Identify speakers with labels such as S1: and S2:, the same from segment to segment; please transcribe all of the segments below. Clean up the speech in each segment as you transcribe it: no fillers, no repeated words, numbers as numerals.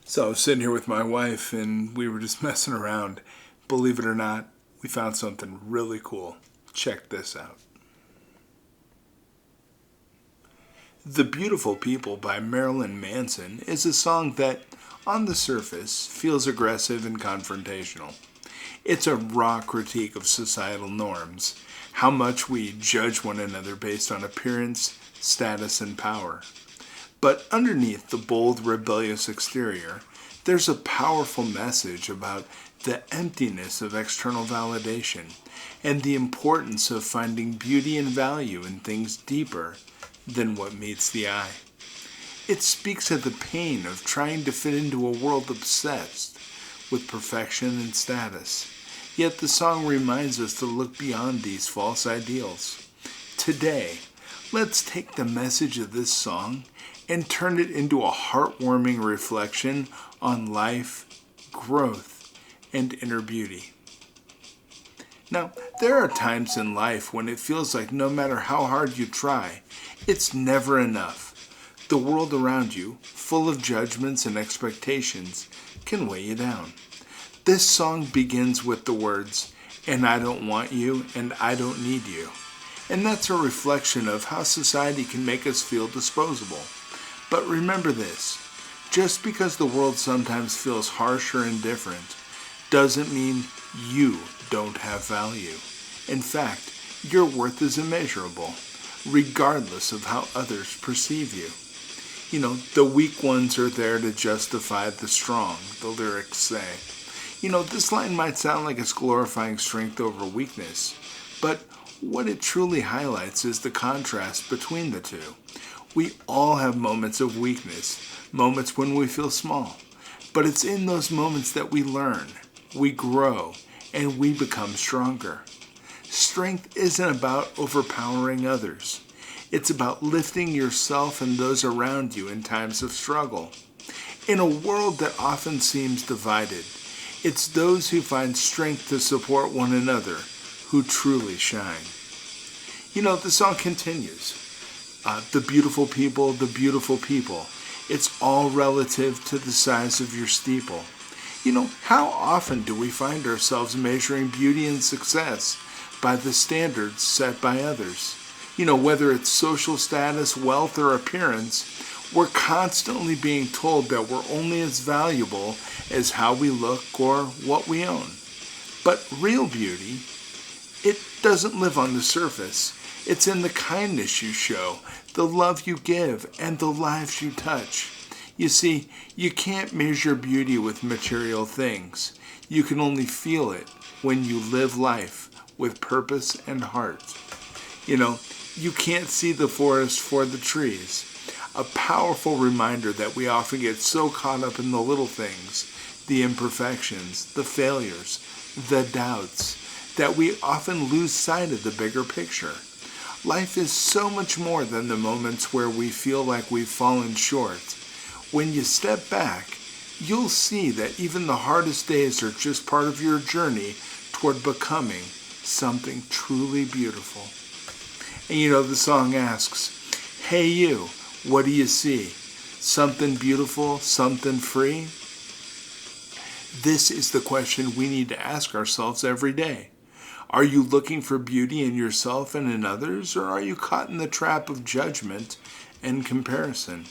S1: So I was sitting here with my wife and we were just messing around. Believe it or not, we found something really cool. Check this out. The Beautiful People by Marilyn Manson is a song that, on the surface, feels aggressive and confrontational. It's a raw critique of societal norms, how much we judge one another based on appearance, status, and power. But underneath the bold, rebellious exterior, there's a powerful message about the emptiness of external validation and the importance of finding beauty and value in things deeper than what meets the eye. It speaks of the pain of trying to fit into a world obsessed with perfection and status. Yet the song reminds us to look beyond these false ideals. Today, let's take the message of this song and turn it into a heartwarming reflection on life, growth, and inner beauty. Now, there are times in life when it feels like no matter how hard you try, it's never enough. The world around you, full of judgments and expectations, can weigh you down. This song begins with the words, "And I don't want you, and I don't need you." And that's a reflection of how society can make us feel disposable. But remember this, just because the world sometimes feels harsh or indifferent, doesn't mean you don't have value. In fact, your worth is immeasurable, regardless of how others perceive you. The weak ones are there to justify the strong, the lyrics say. This line might sound like it's glorifying strength over weakness, but what it truly highlights is the contrast between the two. We all have moments of weakness, moments when we feel small, but it's in those moments that we learn, we grow, and we become stronger. Strength isn't about overpowering others. It's about lifting yourself and those around you in times of struggle. In a world that often seems divided, it's those who find strength to support one another who truly shine. The song continues. The beautiful people, the beautiful people. It's all relative to the size of your steeple. How often do we find ourselves measuring beauty and success by the standards set by others? Whether it's social status, wealth, or appearance, we're constantly being told that we're only as valuable as how we look or what we own. But real beauty, it doesn't live on the surface. It's in the kindness you show, the love you give, and the lives you touch. You see, you can't measure beauty with material things. You can only feel it when you live life with purpose and heart. You can't see the forest for the trees. A powerful reminder that we often get so caught up in the little things, the imperfections, the failures, the doubts, that we often lose sight of the bigger picture. Life is so much more than the moments where we feel like we've fallen short. When you step back, you'll see that even the hardest days are just part of your journey toward becoming something truly beautiful. And the song asks, "Hey you, what do you see? Something beautiful, something free?" This is the question we need to ask ourselves every day. Are you looking for beauty in yourself and in others, or are you caught in the trap of judgment and comparison?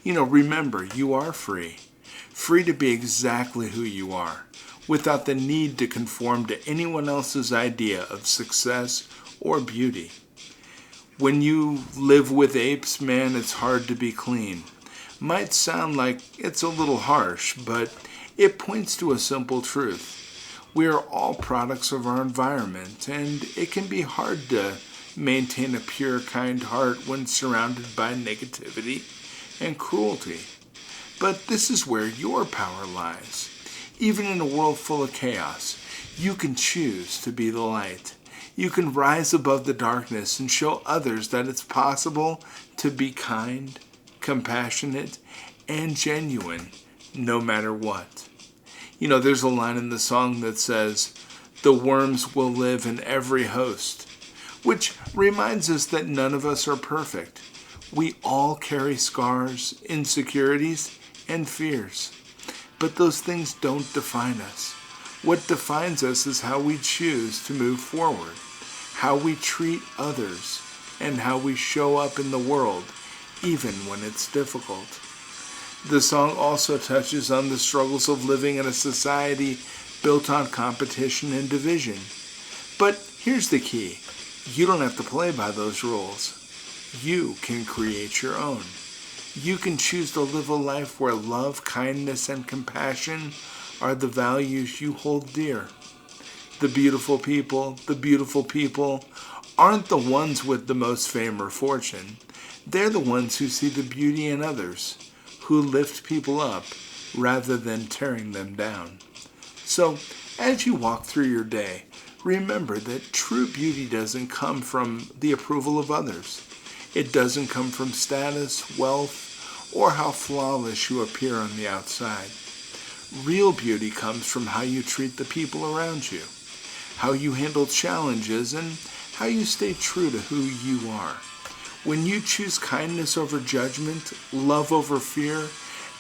S1: Remember, you are free. Free to be exactly who you are, without the need to conform to anyone else's idea of success or beauty. When you live with apes, man, it's hard to be clean. Might sound like it's a little harsh, but it points to a simple truth. We are all products of our environment, and it can be hard to maintain a pure, kind heart when surrounded by negativity and cruelty. But this is where your power lies. Even in a world full of chaos, you can choose to be the light. You can rise above the darkness and show others that it's possible to be kind, compassionate, and genuine, no matter what. There's a line in the song that says, "The worms will live in every host," which reminds us that none of us are perfect. We all carry scars, insecurities, and fears. but those things don't define us. What defines us is how we choose to move forward, how we treat others, and how we show up in the world, even when it's difficult. The song also touches on the struggles of living in a society built on competition and division. But here's the key. You don't have to play by those rules. You can create your own. You can choose to live a life where love, kindness, and compassion are the values you hold dear. The beautiful people aren't the ones with the most fame or fortune. They're the ones who see the beauty in others, who lift people up rather than tearing them down. So, as you walk through your day, remember that true beauty doesn't come from the approval of others. It doesn't come from status, wealth, or how flawless you appear on the outside. Real beauty comes from how you treat the people around you, how you handle challenges, and how you stay true to who you are. When you choose kindness over judgment, love over fear,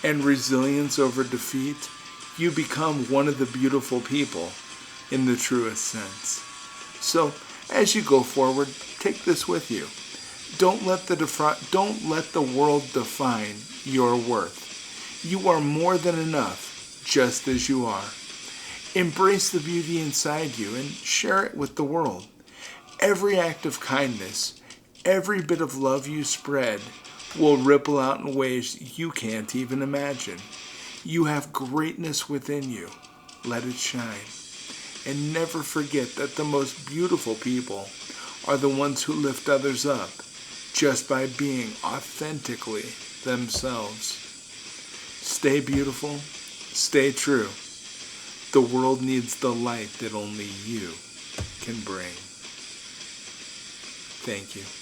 S1: and resilience over defeat, you become one of the beautiful people in the truest sense. So, as you go forward, take this with you. Don't let the world define your worth. You are more than enough, just as you are. Embrace the beauty inside you and share it with the world. Every act of kindness, every bit of love you spread will ripple out in ways you can't even imagine. You have greatness within you. Let it shine. And never forget that the most beautiful people are the ones who lift others up just by being authentically themselves. Stay beautiful. Stay true. The world needs the light that only you can bring. Thank you.